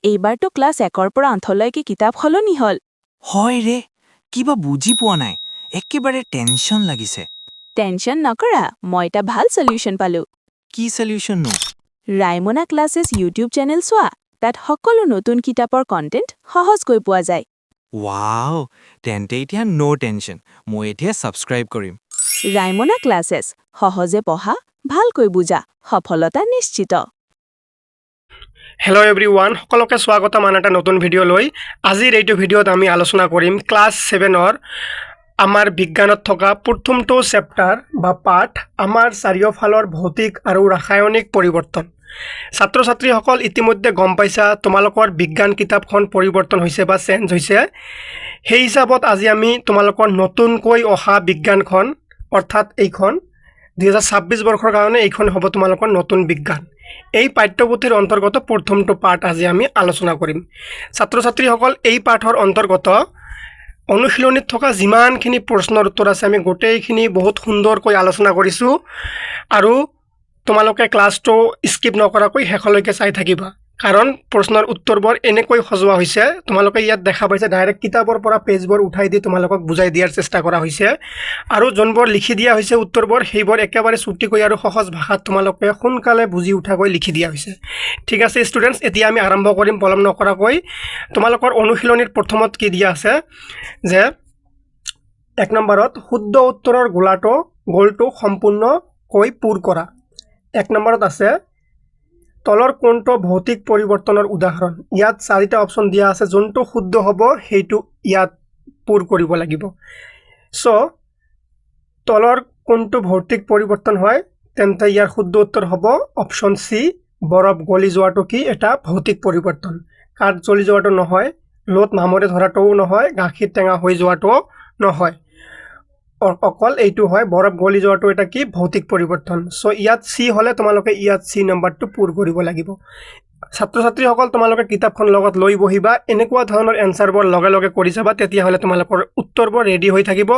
এইবাৰতো ক্লাছ 1ৰ পৰা 8লৈকে কিতাপ সলনি হ'ল। হয় ৰে, কিবা বুজি পোৱা নাই, একেবাৰে টেনশ্যন লাগিছে। টেনশ্যন নকৰা, মই এটা ভাল সলিউশ্যন পালো। কি সলিউশ্যননো? ৰাইমনা ক্লাছেছ ইউটিউব চেনেল চোৱা। তাত সকলো নতুন কিতাপৰ কণ্টেণ্ট সহজকৈ পোৱা যায়। ৱাও, তেন্তে এতিয়া ন' টেনশ্যন, মই এতিয়া ছাবস্ক্ৰাইব কৰিম। ৰাইমনা ক্লাছেছ, সহজে পঢ়া, ভালকৈ বুজা, সফলতা নিশ্চিত। হেল্ল' এভৰিৱান, সকলোকে স্বাগতম আন এটা নতুন ভিডিঅ'লৈ। আজিৰ এইটো ভিডিঅ'ত আমি আলোচনা কৰিম ক্লাছ 7ৰ আমাৰ বিজ্ঞানত থকা প্ৰথমটো চেপ্টাৰ বা পাঠ, আমাৰ চাৰিওফালৰ ভৌতিক আৰু ৰাসায়নিক পৰিৱৰ্তন। ছাত্ৰ ছাত্ৰীসকল ইতিমধ্যে গম পাইছা তোমালোকৰ বিজ্ঞান কিতাপখন পৰিৱৰ্তন হৈছে বা চেঞ্জ হৈছে। সেই হিচাপত আজি আমি তোমালোকৰ নতুনকৈ অহা বিজ্ঞানখন, অৰ্থাৎ এইখন 2026 বৰ্ষৰ কাৰণে এইখন হ'ব তোমালোকৰ নতুন বিজ্ঞান। এই পাঠ্যপুথিৰ অন্তৰ্গত প্ৰথমটো পাঠ আজি আমি আলোচনা কৰিম। ছাত্ৰ ছাত্ৰীসকল, এই পাঠৰ অন্তৰ্গত অনুশীলনীত থকা যিমানখিনি প্ৰশ্নৰ উত্তৰ আছে আমি গোটেইখিনি বহুত সুন্দৰকৈ আলোচনা কৰিছোঁ, আৰু তোমালোকে ক্লাছটো স্কিপ নকৰাকৈ শেষলৈকে চাই থাকিবা, কাৰণ প্ৰশ্নৰ উত্তৰবোৰ এনেকৈ সজোৱা হৈছে। তোমালোকে ইয়াত দেখা পাইছে ডাইৰেক্ট কিতাপৰ পৰা পেজবোৰ উঠাই দি তোমালোকক বুজাই দিয়াৰ চেষ্টা কৰা হৈছে, আৰু যোনবোৰ লিখি দিয়া হৈছে উত্তৰবোৰ সেইবোৰ একেবাৰে চুটিকৈ আৰু সহজ ভাষাত তোমালোকে সোনকালে বুজি উঠাকৈ লিখি দিয়া হৈছে। ঠিক আছে ষ্টুডেণ্টছ, এতিয়া আমি আৰম্ভ কৰিম পলম নকৰাকৈ। তোমালোকৰ অনুশীলনীৰ প্ৰথমত কি দিয়া আছে যে 1 নম্বৰত শুদ্ধ উত্তৰৰ গোলটো সম্পূৰ্ণকৈ পূৰ কৰা। 1 নম্বৰত আছে তলৰ কোনটো ভৌতিক পৰিৱৰ্তনৰ উদাহৰণ। ইয়াত 4টা অপশ্যন দিয়া আছে, যোনটো শুদ্ধ হ'ব সেইটো ইয়াত পূৰ কৰিব লাগিব। চ' তলৰ কোনটো ভৌতিক পৰিৱৰ্তন হয়, তেন্তে ইয়াৰ শুদ্ধ উত্তৰ হ'ব অপশ্যন চি, বৰফ গলি যোৱাটো কি এটা ভৌতিক পৰিৱৰ্তন। কাঠ জ্বলি যোৱাটো নহয়, লত মামৰে ধৰাটোও নহয়, গাখীৰ টেঙা হৈ যোৱাটোও নহয়, অকল এইটো হয় বৰফ গলি যোৱাটো এটা কি ভৌতিক পৰিৱৰ্তন। চ' ইয়াত চি হ'লে তোমালোকে ইয়াত চি নম্বৰটো পূৰ কৰিব লাগিব। ছাত্ৰ ছাত্ৰীসকল, তোমালোকে কিতাপখন লগত লৈ বহিবা, এনেকুৱা ধৰণৰ এনচাৰবোৰ লগে লগে কৰি যাবা, তেতিয়াহ'লে তোমালোকৰ উত্তৰবোৰ ৰেডি হৈ থাকিব,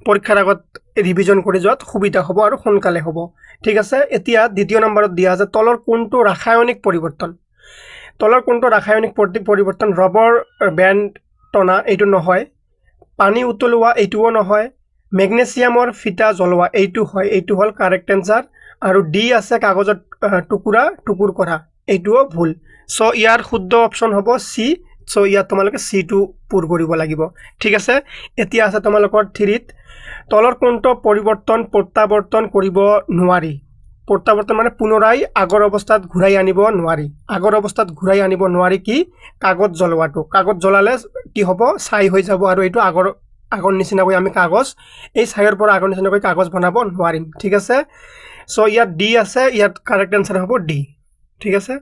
পৰীক্ষাৰ আগত ৰিভিজন কৰি যোৱাত সুবিধা হ'ব আৰু সোনকালে হ'ব। ঠিক আছে, এতিয়া 2য় নম্বৰত দিয়া আছে তলৰ কোনটো ৰাসায়নিক পৰিৱৰ্তন। তলৰ কোনটো ৰাসায়নিক পৰিৱৰ্তন, ৰবৰ বেণ্ড টনা এইটো নহয়, পানী উতলোৱা এইটোও নহয়, মেগনেছিয়ামৰ ফিটা জ্বলোৱা এইটো হয়, এইটো হ'ল কাৰেক্ট এনচাৰ। আৰু ডি আছে কাগজৰ টুকুৰ কৰা, এইটোও ভুল। চ' ইয়াৰ শুদ্ধ অপশ্যন হ'ব চি। চ' ইয়াত তোমালোকে চিটো পূৰ কৰিব লাগিব। ঠিক আছে, এতিয়া আছে তোমালোকৰ 3ত তলৰ কোনটো পৰিৱৰ্তন প্ৰত্যাৱৰ্তন কৰিব নোৱাৰি। প্ৰত্যাৱৰ্তন মানে পুনৰাই আগৰ অৱস্থাত ঘূৰাই আনিব নোৱাৰি। আগৰ অৱস্থাত ঘূৰাই আনিব নোৱাৰি কি কাগজ জ্বলোৱাটো। কাগজ জ্বলালে কি হ'ব, ছাই হৈ যাব, আৰু এইটো আগৰ নিচিনাকৈ আমি এই ছাইৰ পৰা আগৰ নিচিনাকৈ কাগজ বনাব নোৱাৰিম। ঠিক আছে, চ' ইয়াত ডি আছে, ইয়াত কাৰেক্ট এনচাৰ হ'ব ডি। ঠিক আছে,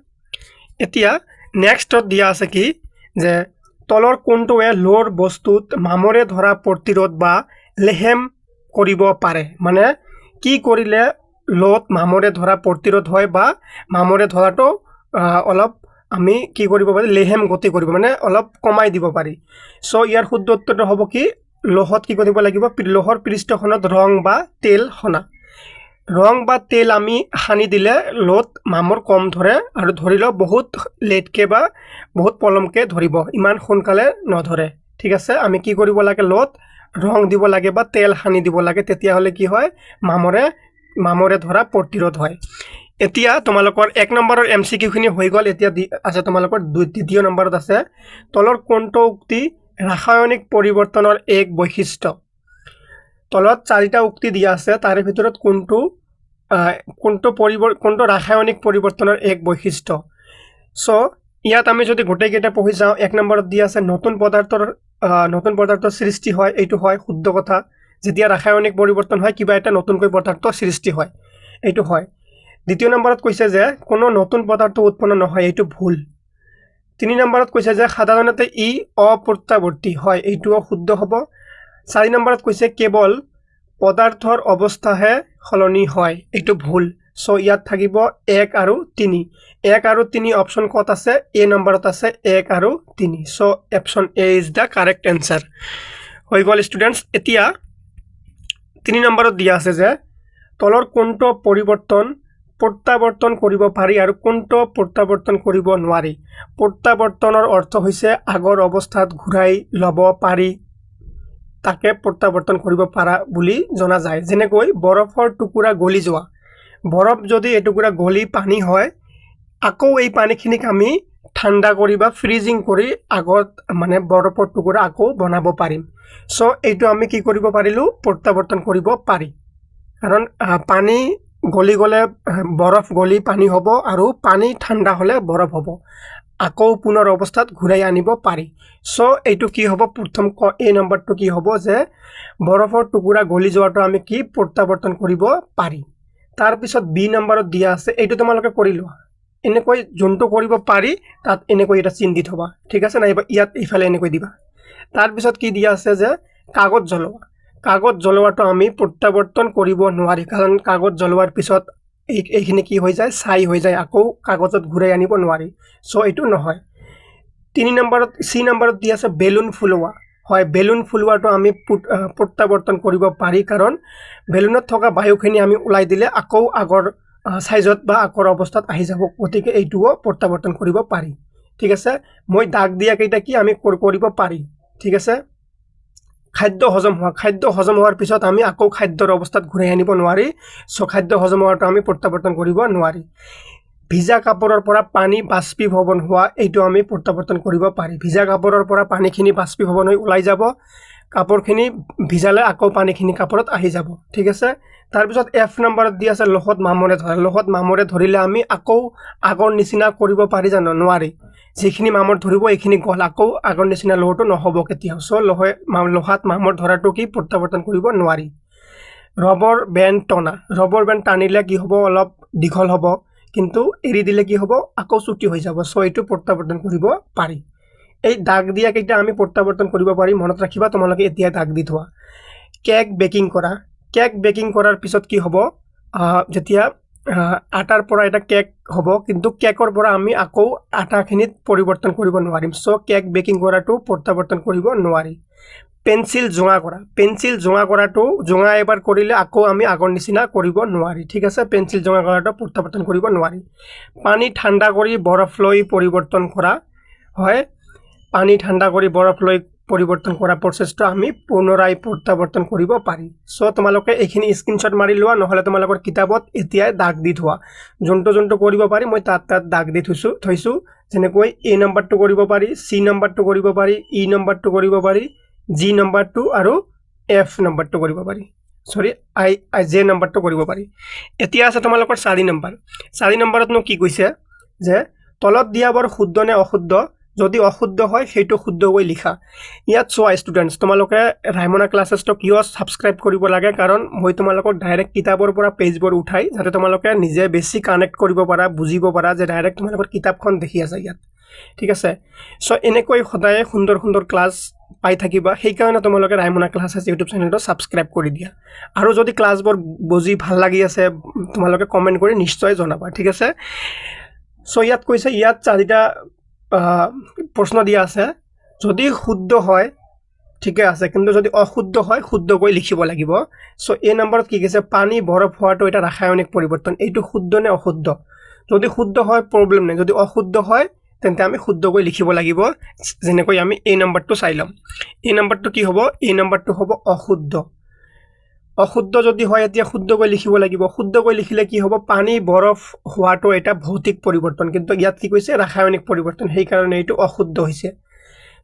এতিয়া নেক্সটত দিয়া আছে কি যে তলৰ কোনটোৱে লোৰ বস্তুত মামৰে ধৰা প্ৰতিৰোধ বা লেহেম কৰিব পাৰে। মানে কি কৰিলে লত মামৰে ধৰা প্ৰতিৰোধ হয় বা মামৰে ধৰাটো অলপ আমি কি কৰিব পাৰি, লেহেম গতি কৰিব, মানে অলপ কমাই দিব পাৰি। চ' ইয়াৰ শুদ্ধ উত্তৰটো হ'ব কি লোহত কি কৰিব লাগিব, লোহৰ পৃষ্ঠখনত ৰং বা তেল সনা। ৰং বা তেল আমি সানি দিলে লত মামৰ কম ধৰে, আৰু ধৰিলেও বহুত লেটকৈ বা বহুত পলমকৈ ধৰিব, ইমান সোনকালে নধৰে। ঠিক আছে, আমি কি কৰিব লাগে, লত ৰং দিব লাগে বা তেল সানি দিব লাগে, তেতিয়াহ'লে কি হয় মামৰে ধৰা প্ৰতিৰোধ হয়। এতিয়া তোমালোকৰ 1 নম্বৰৰ MCQ খিনি হৈ গ'ল। এতিয়া আছে তোমালোকৰ 2য় নম্বৰত আছে তলৰ কোনটো উক্তি ৰাসায়নিক পৰিৱৰ্তনৰ এক বৈশিষ্ট্য। তলত 4টা উক্তি দিয়া আছে, তাৰে ভিতৰত কোনটো ৰাসায়নিক পৰিৱৰ্তনৰ এক বৈশিষ্ট্য। চ' ইয়াত আমি যদি গোটেইকেইটা পঢ়ি যাওঁ, 1 নম্বৰত দিয়া আছে নতুন পদাৰ্থৰ সৃষ্টি হয়, এইটো হয় শুদ্ধ কথা। যেতিয়া ৰাসায়নিক পৰিৱৰ্তন হয় কিবা এটা নতুনকৈ পদাৰ্থ সৃষ্টি হয়, এইটো হয়। 2য় নম্বৰত কৈছে যে কোনো নতুন পদাৰ্থ উৎপন্ন নহয়, এইটো ভুল। 3 নম্বৰত কৈছে যে সাধাৰণতে ই অপ্ৰত্যাৱৰ্তী হয়, এইটোও শুদ্ধ হ'ব। 4 নম্বৰত কৈছে কেৱল পদাৰ্থৰ অৱস্থাহে সলনি হয়, এইটো ভুল। চ' ইয়াত থাকিব 1 আৰু 3। 1 আৰু 3 অপশ্যন ক'ত আছে, এ নম্বৰত আছে 1 আৰু 3। So' option A is the correct answer. হৈ গ'ল ষ্টুডেণ্টছ। এতিয়া 3 নম্বৰত দিয়া আছে যে তলৰ কোনটো পৰিৱৰ্তন প্ৰত্যাৱৰ্তন কৰিব পাৰি আৰু কোনটো প্ৰত্যাৱৰ্তন কৰিব নোৱাৰি প্ৰত্যাৱৰ্তনৰ অৰ্থ হৈছে আগৰ অৱস্থাত ঘূৰাই ল'ব পাৰি তাকে প্ৰত্যাৱৰ্তন কৰিব পাৰা বুলি জনা যায় যেনেকৈ বৰফৰ টুকুৰা গলি যোৱা বৰফ যদি এটুকুৰা গলি পানী হয় আকৌ এই পানীখিনিক আমি ঠাণ্ডা কৰি বা ফ্ৰিজিং কৰি আগত মানে বৰফৰ টুকুৰা আকৌ বনাব পাৰিম সো এইটো আমি কি কৰিব পাৰিলো প্ৰত্যাৱৰ্তন কৰিব পাৰি কাৰণ পানী গলি গলে বৰফ গলি পানী হ'ব আৰু পানী ঠাণ্ডা হলে বৰফ হ'ব আকৌ পুনৰ অৱস্থাত ঘূৰাই আনিব পাৰি সো এইটো কি হ'ব প্ৰথম এই নম্বৰটো কি হ'ব যে বৰফৰ টুকুৰা গলি যোৱাটো আমি কি প্ৰত্যাৱৰ্তন কৰিব পাৰি তাৰ পিছত বি নম্বৰত দিয়া আছে এইটো তোমালোকে কৰি লোৱা এনেকৈ যোনটো কৰিব পাৰি তাত এনেকৈ এটা চিন দি থবা ঠিক আছে না ইয়াত ইফালে এনেকৈ দিবা তাৰ পিছত কি দিয়া আছে যে কাগজ জ্বলোৱাটো আমি প্ৰত্যাৱৰ্তন কৰিব নোৱাৰি কাৰণ কাগজ জ্বলোৱাৰ পিছত এইখিনি কি হৈ যায় ছাই হৈ যায় আকৌ কাগজত ঘূৰাই আনিব নোৱাৰি সো এইটো নহয় 3 নম্বৰত সি নম্বৰত দিয়া আছে বেলুন ফুলোৱা হয় বেলুন ফুলোৱাটো আমি প্ৰত্যাৱৰ্তন কৰিব পাৰি কাৰণ বেলুনত থকা বায়ুখিনি আমি উলাই দিলে আকৌ আগৰ সাইজত বা আগৰ অৱস্থাত আহি যাব গতিকে এইটোও প্ৰত্যাৱৰ্তন কৰিব পাৰি ঠিক আছে মই দাগ দিয়া কেইটা কি আমি কৰিব পাৰি ঠিক আছে খাদ্য হজম হোৱাৰ পিছত আমি আকৌ খাদ্যৰ অৱস্থাত ঘূৰাই আনিব নোৱাৰি সো খাদ্য হজম হোৱাটো আমি প্ৰত্যাৱৰ্তন কৰিব নোৱাৰি ভিজা কাপোৰৰ পৰা পানী বাষ্পীভৱন হোৱা এইটো আমি প্ৰত্যাৱৰ্তন কৰিব পাৰি ভিজা কাপোৰৰ পৰা পানীখিনি বাষ্পীভৱন হৈ ওলাই যাব কাপোৰখিনি ভিজালে আকৌ পানীখিনি কাপোৰত আহি যাব ঠিক আছে তাৰ পিছত এফ নম্বৰত দি আছে লহত মামৰে ধৰিলে আমি আকৌ আগৰ নিচিনা কৰিব পাৰি জানো নোৱাৰি যিখিনি মামৰ ধৰিব এইখিনি গল আকৌ আগৰ নিচিনা লহটো নহব কেতিয়াও সো লহাত মামৰ ধৰাটো কি প্ৰত্যাৱৰ্তন কৰিব নোৱাৰি ৰবৰ বেণ্ড টানিলে কি হ'ব অলপ দীঘল হ'ব কিন্তু এৰি দিলে কি হ'ব আকৌ চুটি হৈ যাব সো এইটো প্ৰত্যাৱৰ্তন কৰিব পাৰি এই দাগ দিয়া কেইটা আমি প্ৰত্যাৱৰ্তন কৰিব পাৰি মনত ৰাখিবা তোমালোকে এতিয়া দাগ দি থোৱা কেক বেকিং কৰাৰ পিছত কি হ'ব যেতিয়া আটাৰ পৰা এটা কেক হ'ব কিন্তু কেকৰ পৰা আমি আকৌ আটাখিনিত পৰিৱৰ্তন কৰিব নোৱাৰিম সো কেক বেকিং কৰাটো প্ৰত্যাৱৰ্তন কৰিব নোৱাৰি পেন্সিল জোঙা কৰাটো জোঙা এবাৰ কৰিলে আকৌ আমি আগৰ নিচিনা কৰিব নোৱাৰি ঠিক আছে পেন্সিল জোঙা কৰাটো প্ৰত্যাৱৰ্তন কৰিব নোৱাৰি পানী ঠাণ্ডা কৰি বৰফ লৈ পৰিৱৰ্তন কৰা হয় পানী ঠাণ্ডা কৰি বৰফ লৈ পৰিৱৰ্তন কৰা প্ৰচেছটো আমি পুনৰাই প্ৰত্যাৱৰ্তন কৰিব পাৰি সো তোমালোকে এইখিনি স্ক্ৰিনশ্বট মাৰি লোৱা নহলে তোমালোকৰ কিতাপত এতিয়াই দাগ দি থোৱা যোনটো কৰিব পাৰি মই তাত দাগ দি থৈছো যেনেকৈ এ নম্বৰটো কৰিব পাৰি সি নম্বৰটো কৰিব পাৰি ই নম্বৰটো কৰিব পাৰি জি নম্বৰটো আৰু এফ নম্বৰটো কৰিব পাৰি আই জে নম্বৰটো কৰিব পাৰি এতিয়া আছে তোমালোকৰ 4 নম্বৰতনো কি কৈছে যে তলত দিয়াবৰ শুদ্ধ নে অশুদ্ধ যদি অশুদ্ধ হয় সেইটো শুদ্ধকৈ লিখা ইয়াত চোৱা ষ্টুডেন্টস তোমালোকে ৰাইমনা ক্লাसेছটো কিয় সাবস্ক্ৰাইব কৰিব লাগে কাৰণ মই তোমালোকক ডাইৰেক্ট কিতাপৰ পৰা পেজবোৰ উঠাই যাতে তোমালোকে নিজে বেছি কানেক্ট কৰিব পাৰা বুজিব পাৰা যে ডাইৰেক্ট তোমালোকৰ কিতাপখন দেখি আছে ইয়াত ঠিক আছে সো এনেকৈ সদায় সুন্দৰ ক্লাছ পাই থাকিবা সেই কাৰণে তোমালোকে ৰাইমনা ক্লাছেছ ইউটিউব চেনেলটো সাবস্ক্ৰাইব কৰি দিয়া আৰু যদি ক্লাছবোৰ বুজি ভাল লাগি আছে তোমালোকে কমেন্ট কৰি নিশ্চয় জনাবা ঠিক আছে সো ইয়াত কৈছে ইয়াত চাৰিটা প্ৰশ্ন দিয়া আছে যদি শুদ্ধ হয় ঠিকে আছে কিন্তু যদি অশুদ্ধ হয় শুদ্ধকৈ লিখিব লাগিব সো এই নম্বৰত কি কৈছে পানী বৰফ হোৱাটো এটা ৰাসায়নিক পৰিৱৰ্তন এইটো শুদ্ধ নে অশুদ্ধ যদি শুদ্ধ হয় প্ৰবলেম নাই যদি অশুদ্ধ হয় তেন্তে আমি শুদ্ধকৈ লিখিব লাগিব যেনেকৈ আমি এই নম্বৰটো চাই লম এই নম্বৰটো কি হ'ব এই নম্বৰটো হ'ব অশুদ্ধ যদি হয় এতিয়া শুদ্ধকৈ লিখিব লাগিব শুদ্ধকৈ লিখিলে কি হ'ব পানী বৰফ হোৱাটো এটা ভৌতিক পৰিৱৰ্তন কিন্তু ইয়াত কি কৈছে ৰাসায়নিক পৰিৱৰ্তন সেই কাৰণে এইটো অশুদ্ধ হৈছে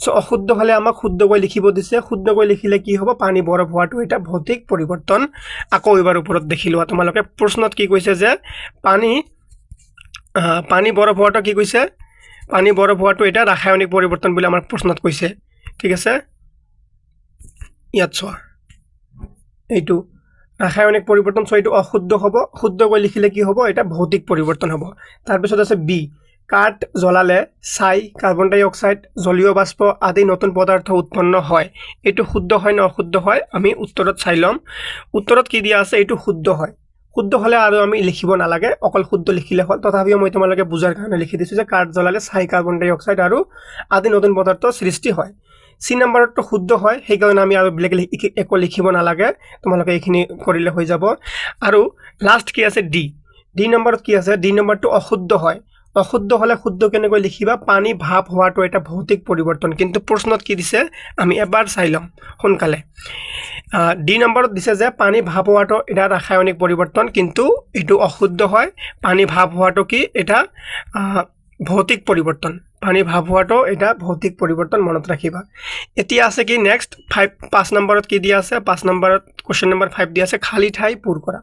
সো অশুদ্ধ হলে আমাক শুদ্ধকৈ লিখিব দিছে শুদ্ধকৈ লিখিলে কি হ'ব পানী বৰফ হোৱাটো এটা ভৌতিক পৰিৱৰ্তন আকৌ এবাৰ ওপৰত দেখি লোৱা তোমালোকে প্ৰশ্নত কি কৈছে যে পানী বৰফ হোৱাটো কি কৈছে পানী বৰফ হোৱাটো এটা ৰাসায়নিক পৰিৱৰ্তন বুলি আমাৰ প্ৰশ্নত কৈছে ঠিক আছে ইয়াত চোৱা এইটো ৰাসায়নিক পৰিৱৰ্তন সো এইটো অশুদ্ধ হ'ব শুদ্ধকৈ লিখিলে কি হ'ব এটা ভৌতিক পৰিৱৰ্তন হ'ব তাৰ পিছত আছে বি কাঠ জ্বলালে ছাই কাৰ্বন ডাই অক্সাইড জলীয় বাষ্প আদি নতুন পদাৰ্থ উৎপন্ন হয় এইটো শুদ্ধ হয় না অশুদ্ধ হয় আমি উত্তৰত চাই লম উত্তৰত কি দিয়া আছে এইটো শুদ্ধ হলে আৰু আমি লিখিব নালাগে অকল শুদ্ধ লিখিলে হ'ল তথাপিও মই তোমালোকে বুজাৰ কাৰণে লিখি দিছো যে কাঠ জ্বলালে ছাই কাৰ্বন ডাই অক্সাইড আৰু আদি নতুন পদাৰ্থ সৃষ্টি হয় সি নম্বৰটো শুদ্ধ হয় সেই কাৰণে আমি আৰু বেলেগ একো লিখিব নালাগে তোমালোকে এইখিনি কৰিলে হৈ যাব আৰু লাষ্ট কি আছে ডি ডি নম্বৰত কি আছে ডি নম্বৰটো অশুদ্ধ হয় অশুদ্ধ হ'লে শুদ্ধ কেনেকৈ লিখিবা পানী ভাপ হোৱাটো এটা ভৌতিক পৰিৱৰ্তন কিন্তু প্ৰশ্নত কি দিছে আমি এবাৰ চাই লম সোনকালে ডি নম্বৰত দিছে যে পানী ভাপ হোৱাটো এটা ৰাসায়নিক পৰিৱৰ্তন কিন্তু এটো অশুদ্ধ হয় পানী ভাপ হোৱাটো কি এটা ভৌতিক পৰিৱৰ্তন পানী ভাপ হোৱাটো এটা ভৌতিক পৰিৱৰ্তন মনত ৰাখিবা এতিয়া আছে কি নেক্সট 5 নম্বৰত কি দিয়া আছে 5 নম্বৰত কোৱেশ্চন নম্বৰ 5 দিয়া আছে খালি ঠাই পূৰ কৰা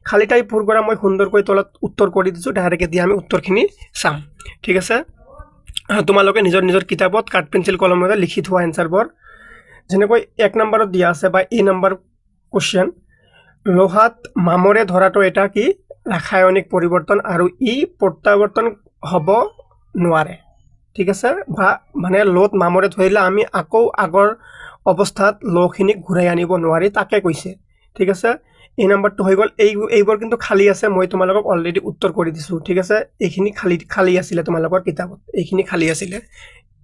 খালি ঠাই পূৰ কৰা মই সুন্দৰকৈ তলত উত্তৰ কৰি দিছো ডাইৰেক্ট এতিয়া আমি উত্তৰখিনি চাম ঠিক আছে তোমালোকে নিজৰ নিজৰ কিতাপত কাট পেন্সিল কলমেৰে লিখি থোৱা এনসাৰবোৰ যেনেকৈ 1 নম্বৰত দিয়া আছে বা এই নম্বৰ কোৱেশ্চন লোহাত মামৰে ধৰাটো এটা কি ৰাসায়নিক পৰিৱৰ্তন আৰু ই প্ৰত্যাৱৰ্তন হ'ব নোৱাৰে ঠিক আছে বা মানে লোত মামৰে ধৰিলে আমি আকৌ আগৰ অৱস্থাত লোখিনিক ঘূৰাই আনিব নোৱাৰি তাকে কৈছে ঠিক আছে এই নম্বৰটো হৈ গল এইবোৰ কিন্তু খালি আছে মই তোমালোকক অলৰেডি উত্তৰ কৰি দিছো ঠিক আছে এইখিনি খালি আছিল তোমালোকৰ কিতাপত এইখিনি খালি আছিল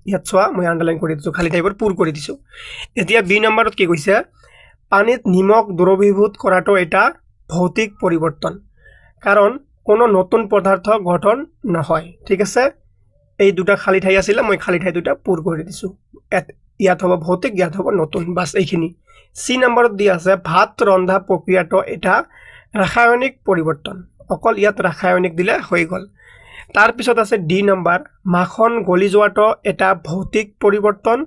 ইয়াত চোৱা মই আন্ডাৰলাইন কৰি দিছো খালি টাইপৰ পূৰ কৰি দিছো এতিয়া বি নম্বৰত কি কৈছে পানীত নিমখ দ্ৰৱীভূত কৰাটো এটা ভৌতিক পৰিৱৰ্তন কাৰণ কোনো নতুন পদাৰ্থ গঠন নহয় ঠিক আছে এই দুটা খালি ঠাই আছিল মই খালি ঠাই দুটা পূৰ কৰি দিছো ইয়াত হ'ব ভৌতিক ইয়াত হ'ব নতুন বাস এইখিনি সি নম্বৰত দিয়া আছে ভাত ৰন্ধা প্ৰক্ৰিয়াটো এটা ৰাসায়নিক পৰিৱৰ্তন অকল ইয়াত ৰাসায়নিক দিলে হৈ গল তাৰ পিছত আছে ডি নম্বৰ মাখন গলি যোৱাটো এটা ভৌতিক পৰিৱৰ্তন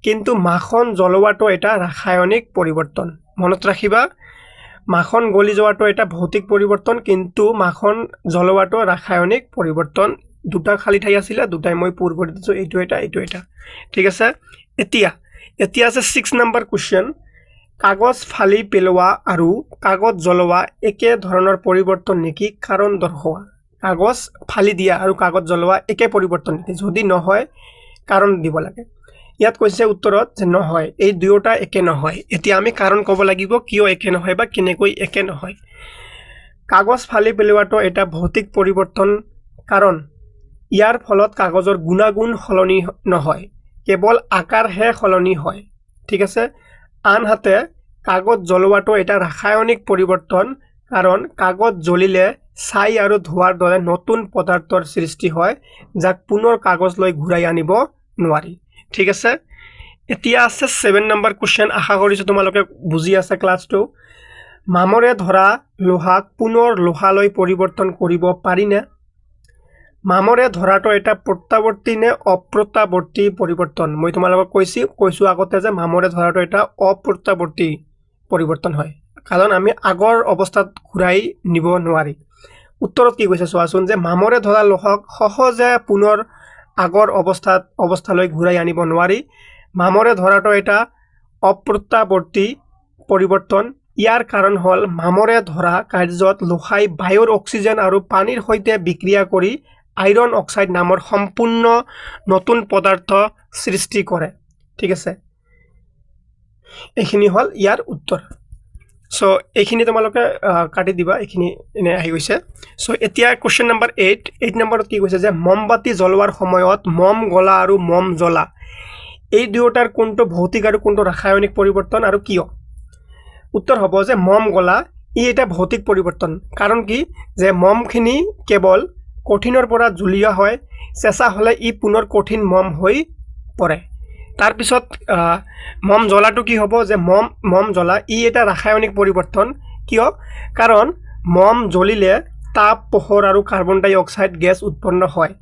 কিন্তু মাখন জ্বলোৱাটো এটা ৰাসায়নিক পৰিৱৰ্তন মনত ৰাখিবা মাখন গলি যোৱাটো এটা ভৌতিক পৰিৱৰ্তন কিন্তু মাখন জ্বলোৱাটো ৰাসায়নিক পৰিৱৰ্তন দুটা খালি ঠাই আছিল দুটাই মই পূৰ কৰি দিছো এইটো এটা ঠিক আছে এতিয়া আছে 6 নম্বৰ কোৱেশ্চন কাগজ ফালি পেলোৱা আৰু কাগজ জ্বলোৱা একে ধৰণৰ পৰিৱৰ্তন নেকি কাৰণ দৰ্শোৱা কাগজ ফালি দিয়া আৰু কাগজ জ্বলোৱা একে পৰিৱৰ্তন নেকি যদি নহয় কাৰণ দিব লাগে ইয়াত কৈছে উত্তৰত যে নহয় এই দুয়োটা একে নহয় এতিয়া আমি কাৰণ ক'ব লাগিব কিয় একে নহয় বা কেনেকৈ একে নহয় কাগজ ফালি পেলোৱাটো এটা ভৌতিক পৰিৱৰ্তন কাৰণ ইয়াৰ ফলত কাগজৰ গুণাগুণ সলনি নহয় কেৱল আকাৰহে সলনি হয় ঠিক আছে আনহাতে কাগজ জ্বলোৱাটো এটা ৰাসায়নিক পৰিৱৰ্তন কাৰণ কাগজ জ্বলিলে ছাই আৰু ধোঁৱাৰ দৰে নতুন পদাৰ্থৰ সৃষ্টি হয় যাক পুনৰ কাগজলৈ ঘূৰাই আনিব নোৱাৰি ঠিক আছে এতিয়া আছে 7 নম্বৰ কোৱেশ্চন আশা কৰিছো তোমালোকে বুজি আছে ক্লাছটো মামৰে ধৰা লোহাক পুনৰ লোহালৈ পৰিৱৰ্তন কৰিব পাৰিনে মামৰে ধৰাটো এটা প্ৰত্যাৱৰ্তী নে অপ্ৰত্যাৱৰ্তী পৰিৱৰ্তন মই তোমালোকক কৈছো আগতে যে মামৰে ধৰাটো এটা অপ্ৰত্যাৱৰ্তী পৰিৱৰ্তন হয় কাৰণ আমি আগৰ অৱস্থাত ঘূৰাই নিব নোৱাৰি উত্তৰত কি কৈছে চোৱাচোন যে মামৰে ধৰা লোহাক সহজে পুনৰ আগৰ অৱস্থালৈ ঘূৰাই আনিব নোৱাৰি মামৰে ধৰাটো এটা অপ্ৰত্যাৱৰ্তী পৰিৱৰ্তন ইয়াৰ কাৰণ হল মামৰে ধৰা কাৰ্যত লোহাই বায়ুৰ অক্সিজেন আৰু পানীৰ সৈতে বিক্ৰিয়া কৰি আইৰন অক্সাইড নামৰ সম্পূৰ্ণ নতুন পদাৰ্থ সৃষ্টি কৰে ঠিক আছে এইখিনি হল ইয়াৰ উত্তৰ সো এইখিনি তোমালোকে কাটি দিবা এইখিনি এনে আহি গৈছে সো এতিয়া কোৱেশ্চন নম্বৰ 8 নম্বৰত কি কৈছে যে মমবাতি জ্বলোৱাৰ সময়ত মম গলা আৰু মম জ্বলা এই দুয়োটাৰ কোনটো ভৌতিক আৰু কোনটো ৰাসায়নিক পৰিৱৰ্তন আৰু কিয় উত্তৰ হ'ব যে মম গলা ই এটা ভৌতিক পৰিৱৰ্তন কাৰণ কি যে মমখিনি কেৱল কঠিনৰ পৰা জুলীয়া হয় চেঁচা হলে ই পুনৰ কঠিন মম হৈ পৰে তাৰ পিছত মম জ্বলাটো কি হ'ব যে মম জ্বলা ই এটা ৰাসায়নিক পৰিৱৰ্তন কিয় কাৰণ মম জ্বলিলে তাপ পোহৰ আৰু কাৰ্বন ডাই অক্সাইড গেছ উৎপন্ন হয়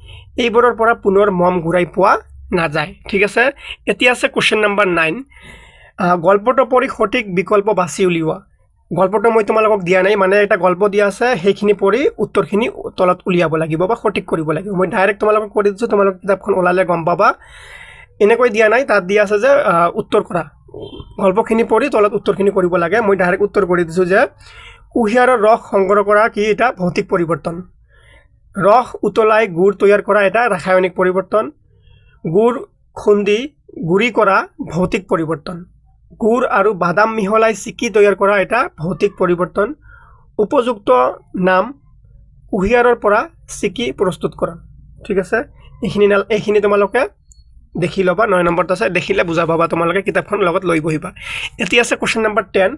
এইবোৰৰ পৰা পুনৰ মম ঘূৰাই পোৱা নাযায় ঠিক আছে এতিয়া আছে কোৱেশ্চন নম্বৰ 9 গল্পটো পঢ়ি সঠিক বিকল্প বাছি উলিওৱা গল্পটো মই তোমালোকক দিয়া নাই মানে এটা গল্প দিয়া আছে সেইখিনি পঢ়ি উত্তৰখিনি তলত উলিয়াব লাগিব বা সঠিক কৰিব লাগিব মই ডাইৰেক্ট তোমালোকক কৰি দিছো তোমালোক কিতাপখন ওলালে গম পাবা এনেকৈ দিয়া নাই তাত দিয়া আছে যে উত্তৰ কৰা গল্পখিনি পঢ়ি তলত উত্তৰখিনি কৰিব লাগে মই ডাইৰেক্ট উত্তৰ কৰি দিছো যে কুঁহিয়াৰৰ ৰস সংগ্ৰহ কৰা কি এটা ভৌতিক পৰিৱৰ্তন ৰস উতলাই গুড় তৈয়াৰ কৰা এটা ৰাসায়নিক পৰিৱৰ্তন গুড় খুন্দি গুড়ি কৰা ভৌতিক পৰিৱৰ্তন গুড় আৰু বাদাম মিহলাই চিকি তৈয়াৰ কৰা এটা ভৌতিক পৰিৱৰ্তন উপযুক্ত নাম কুঁহিয়াৰৰ পৰা চিকি প্ৰস্তুত কৰা ঠিক আছে এইখিনি তোমালোকে দেখি লবা 9 নম্বৰত আছে দেখিলে বুজা পাবা তোমালোকে কিতাপখন লগত লৈ বহিবা এতিয়া আছে কোৱেশ্চন নম্বৰ 10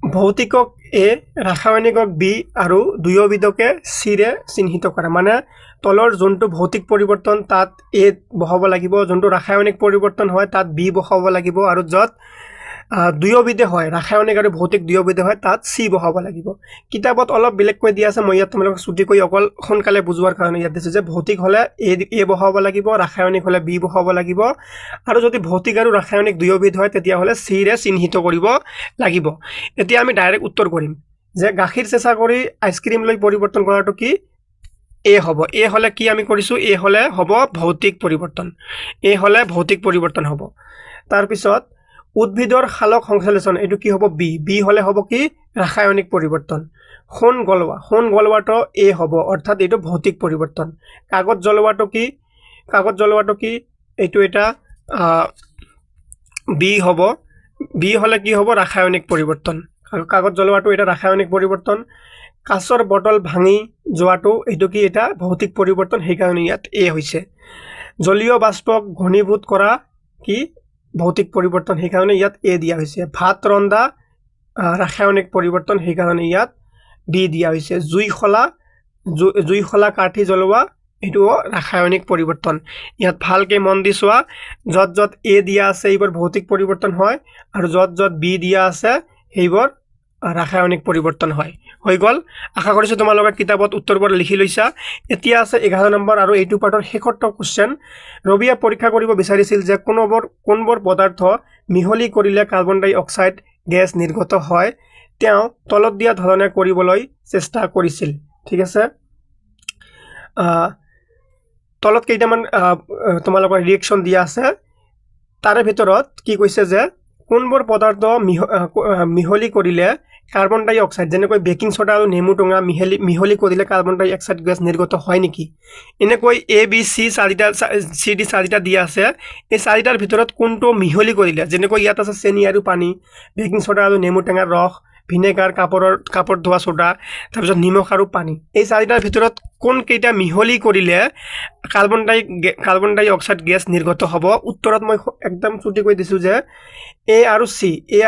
ভৌতিকক এ ৰাসায়নিকক বি আৰু দুয়োবিধকে চিৰে চিহ্নিত কৰা মানে তলৰ যোনটো ভৌতিক পৰিৱৰ্তন তাত এ বহাব লাগিব যোনটো ৰাসায়নিক পৰিৱৰ্তন হয় তাত বি বহাব লাগিব আৰু য'ত দুয়োবিধে হয় ৰাসায়নিক আৰু ভৌতিক দুয়োবিধে হয় তাত চি বহাব লাগিব কিতাপত অলপ বেলেগকৈ দিয়া আছে মই ইয়াত তোমালোকক ছুটিকৈ অকল সোনকালে বুজোৱাৰ কাৰণে ইয়াত দিছোঁ যে ভৌতিক হ'লে এ বহাব লাগিব ৰাসায়নিক হ'লে বি বহাব লাগিব আৰু যদি ভৌতিক আৰু ৰাসায়নিক দুয়োবিধ হয় তেতিয়াহ'লে চিৰে চিহ্নিত কৰিব লাগিব এতিয়া আমি ডাইৰেক্ট উত্তৰ কৰিম যে গাখীৰ চেঁচা কৰি আইচক্ৰীম লৈ পৰিৱৰ্তন কৰাটো কি এ হ'ব এ হ'লে কি আমি কৰিছোঁ এ হ'লে হ'ব ভৌতিক পৰিৱৰ্তন এ হ'লে ভৌতিক পৰিৱৰ্তন হ'ব তাৰপিছত উদ্ভিদৰ সালোক সংশ্লেষণ এইটো কি হ'ব বি বি হ'লে হ'ব কি ৰাসায়নিক পৰিৱৰ্তন সোণ গলোৱাটো এ হ'ব অৰ্থাৎ এইটো ভৌতিক পৰিৱৰ্তন কাগজ জ্বলোৱাটো কি এইটো এটা বি হ'ব বি হ'লে কি হ'ব ৰাসায়নিক পৰিৱৰ্তন কাগজ জ্বলোৱাটো এটা ৰাসায়নিক পৰিৱৰ্তন কাঁচৰ বটল ভাঙি যোৱাটো এইটো কি এটা ভৌতিক পৰিৱৰ্তন সেইকাৰণে ইয়াত এ হৈছে জলীয় বাষ্পক ঘনীভূত কৰা কি ভৌতিক পৰিৱৰ্তন সেইকাৰণে ইয়াত এ দিয়া হৈছে ভাত ৰন্ধা ৰাসায়নিক পৰিৱৰ্তন সেইকাৰণে ইয়াত বি দিয়া হৈছে জুই খলা কাঠি জ্বলোৱা এইটো ৰাসায়নিক পৰিৱৰ্তন ইয়াত ভালকৈ মন দি চোৱা য'ত এ দিয়া আছে এইবোৰ ভৌতিক পৰিৱৰ্তন হয় আৰু য'ত বি দিয়া আছে সেইবোৰ ৰাসায়নিক পৰিৱৰ্তন হয় হৈ গ'ল আশা কৰিছোঁ তোমালোকে কিতাপত উত্তৰবোৰ লিখি লৈছা এতিয়া আছে 11 নম্বৰ আৰু এইটো পাৰ্টৰ শেষৰটো কোৱেশ্চন ৰবিয়ে পৰীক্ষা কৰিব বিচাৰিছিল যে কোনবোৰ পদাৰ্থ মিহলি কৰিলে কাৰ্বন ডাই অক্সাইড গেছ নিৰ্গত হয় তেওঁ তলত দিয়া ধৰণে কৰিবলৈ চেষ্টা কৰিছিল ঠিক আছে তলত কেইটামান তোমালোকৰ ৰিয়েকশ্যন দিয়া আছে তাৰে ভিতৰত কি কৈছে যে কোনবোৰ পদাৰ্থ মিহলি কৰিলে কাৰ্বন ডাই অক্সাইড যেনেকৈ বেকিং সোডা আৰু নেমু টেঙা মিহলি কৰিলে কাৰ্বন ডাই অক্সাইড গেছ নিৰ্গত হয় নেকি এনেকৈ এ বি চি চাৰিটা দিয়া আছে এই চাৰিটাৰ ভিতৰত কোনটো মিহলি কৰিলে যেনেকৈ ইয়াত আছে চেনি আৰু পানী বেকিং সোডা আৰু নেমু টেঙাৰ ৰস ভিনেগাৰ কাপৰ ধোৱা সোডা তাৰপিছত নিমখ আৰু পানী এই চাৰিটাৰ ভিতৰত কোন কেইটা মিহলি কৰিলে কাৰ্বন ডাই অক্সাইড গেছ নিৰ্গত হ'ব উত্তৰত মই একদম ছুটিকৈ দিছোঁ যে এ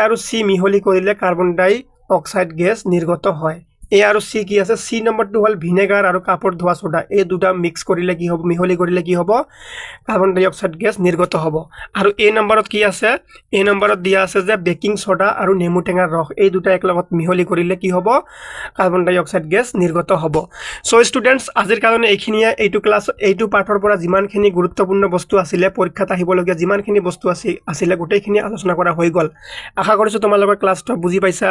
আৰু চি মিহলি কৰিলে কাৰ্বন ডাই অক্সাইড গেছ নিৰ্গত হয় এ আৰু চি কি আছে চি নম্বৰটো হ'ল ভিনেগাৰ আৰু কাপৰ ধোৱা সোডা এই দুটা মিক্স কৰিলে কি হ'ব মিহলি কৰিলে কি হ'ব কাৰ্বন ডাই অক্সাইড গেছ নিৰ্গত হ'ব আৰু এ নম্বৰত কি আছে এ নম্বৰত দিয়া আছে যে বেকিং সোডা আৰু নেমু টেঙাৰ ৰস এই দুটা একলগত মিহলি কৰিলে কি হ'ব কাৰ্বন ডাই অক্সাইড গেছ নিৰ্গত হ'ব সো ষ্টুডেণ্টছ আজিৰ কাৰণে এইখিনিয়ে এইটো পাঠৰ পৰা যিমানখিনি গুৰুত্বপূৰ্ণ বস্তু আছিলে পৰীক্ষাত আহিবলগীয়া যিমানখিনি বস্তু আছিলে গোটেইখিনি আলোচনা কৰা হৈ গ'ল আশা কৰিছোঁ তোমালোকৰ ক্লাছটো বুজি পাইছা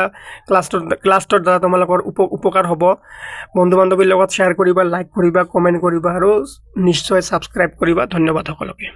ক্লাছটোৰ দ্বাৰা তোমালোকৰ উপকাৰ হ'ব বন্ধু বান্ধৱীৰ লগত শ্বেয়াৰ কৰিবা লাইক কৰিবা কমেণ্ট কৰিবা আৰু নিশ্চয় ছাবস্ক্ৰাইব কৰিবা ধন্যবাদ সকলোকে